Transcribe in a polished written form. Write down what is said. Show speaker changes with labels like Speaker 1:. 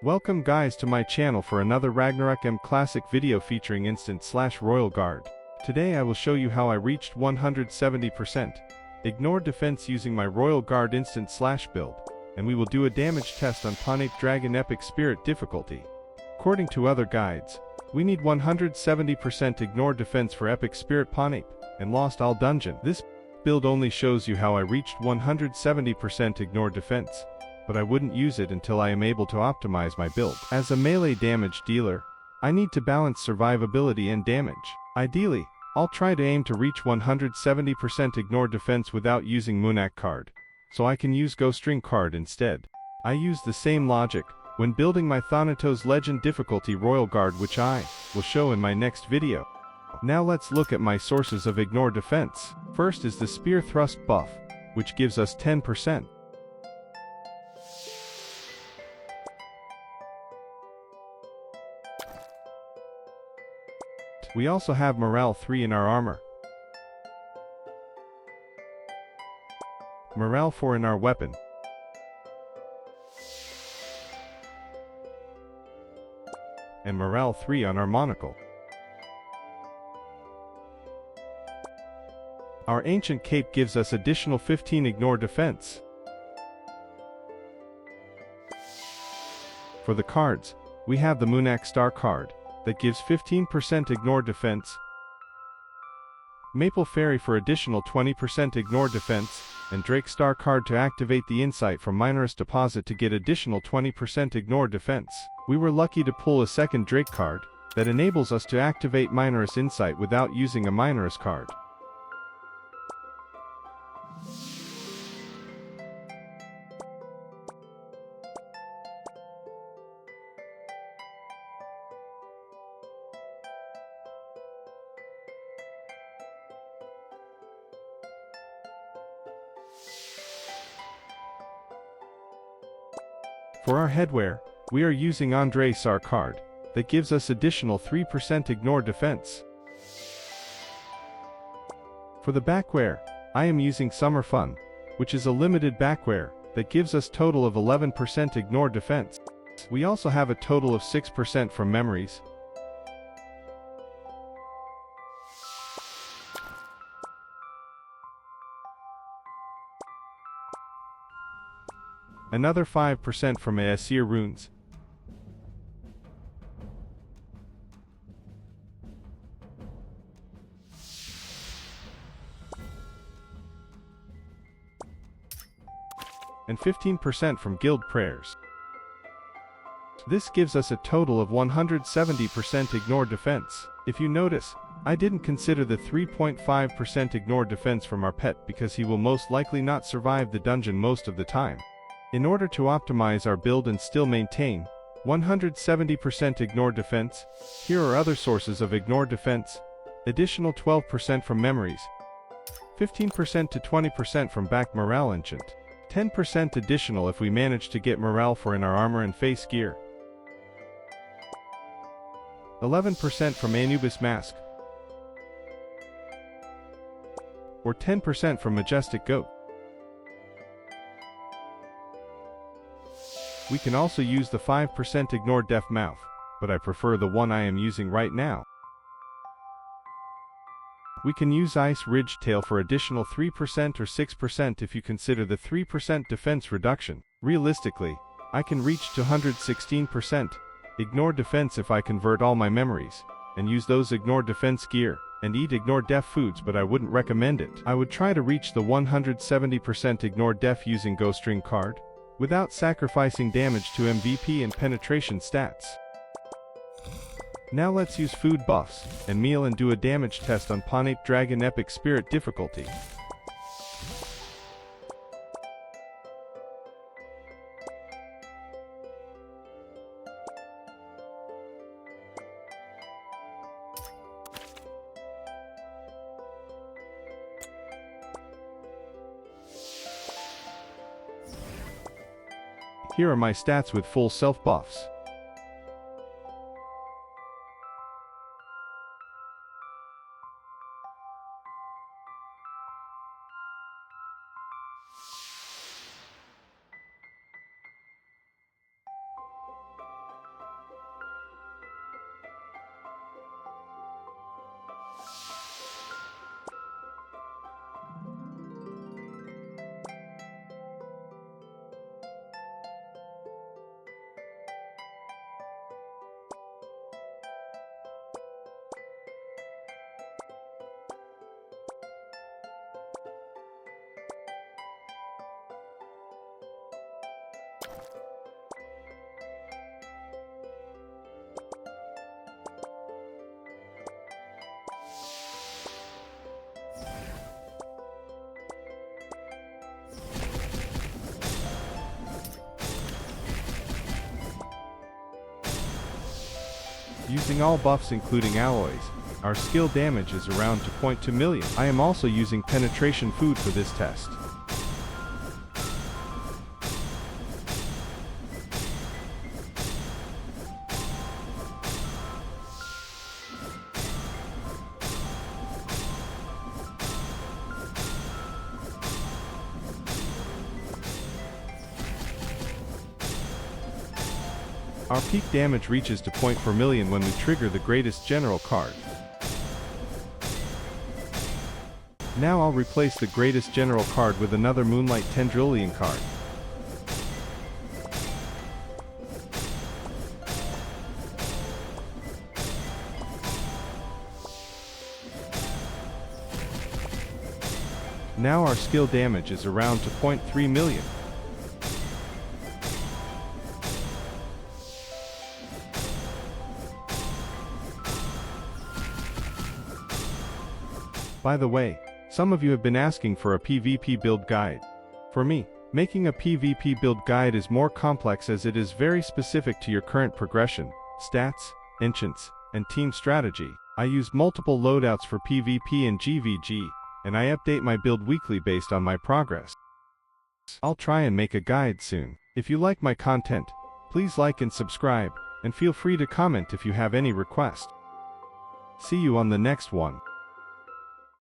Speaker 1: Welcome guys to my channel for another Ragnarok M Classic video featuring instant/royal guard. Today I will show you how I reached 170% ignore defense using my royal guard instant/build, and we will do a damage test on Panape Dragon Epic Spirit difficulty. According to other guides, we need 170% ignore defense for Epic Spirit Panape and Lost All Dungeon. This build only shows you how I reached 170% ignore defense, but I wouldn't use it until I am able to optimize my build. As a melee damage dealer, I need to balance survivability and damage. Ideally, I'll try to aim to reach 170% ignore defense without using Munak card, so I can use Ghostring card instead. I use the same logic when building my Thanatos Legend difficulty Royal Guard, which I will show in my next video. Now let's look at my sources of ignore defense. First is the Spear Thrust buff, which gives us 10%. We also have Morale 3 in our armor, Morale 4 in our weapon, and Morale 3 on our monocle. Our Ancient Cape gives us additional 15 ignore defense. For the cards, we have the Munak Star card that gives 15% ignore defense, Maple Fairy for additional 20% ignore defense, and Drake Star card to activate the Insight from Minorous Deposit to get additional 20% ignore defense. We were lucky to pull a second Drake card that enables us to activate Minorous Insight without using a Minorous card. For our headwear, we are using Andre Sar card that gives us additional 3% ignore defense. For the backwear, I am using Summer Fun, which is a limited backwear that gives us total of 11% ignore defense. We also have a total of 6% from memories, another 5% from Aesir runes, and 15% from guild prayers. This gives us a total of 170% ignore defense. If you notice, I didn't consider the 3.5% ignore defense from our pet because he will most likely not survive the dungeon most of the time. In order to optimize our build and still maintain 170% ignore defense, here are other sources of ignore defense: additional 12% from memories, 15% to 20% from back morale enchant, 10% additional if we manage to get morale 4 in our armor and face gear, 11% from Anubis mask, or 10% from Majestic Goat. We can also use the 5% ignore deaf mouth, but I prefer the one I am using right now. We can use Ice Ridge Tail for additional 3% or 6% if you consider the 3% defense reduction. Realistically, I can reach to 116% ignore defense if I convert all my memories and use those ignore defense gear and eat ignore deaf foods, but I wouldn't recommend it. I would try to reach the 170% ignore deaf using Ghostring card without sacrificing damage to MVP and penetration stats. Now let's use food buffs and meal and do a damage test on Panape Dragon Epic Spirit difficulty. Here are my stats with full self buffs. Using all buffs including alloys, our skill damage is around 2.2 million. I am also using penetration food for this test. Our peak damage reaches to 0.4 million when we trigger the Greatest General card. Now I'll replace the Greatest General card with another Moonlight Tendrillion card. Now our skill damage is around 0.3 million. By the way, some of you have been asking for a PvP build guide. For me, making a PvP build guide is more complex as it is very specific to your current progression, stats, enchants, and team strategy. I use multiple loadouts for PvP and GVG, and I update my build weekly based on my progress. I'll try and make a guide soon. If you like my content, please like and subscribe, and feel free to comment if you have any requests. See you on the next one.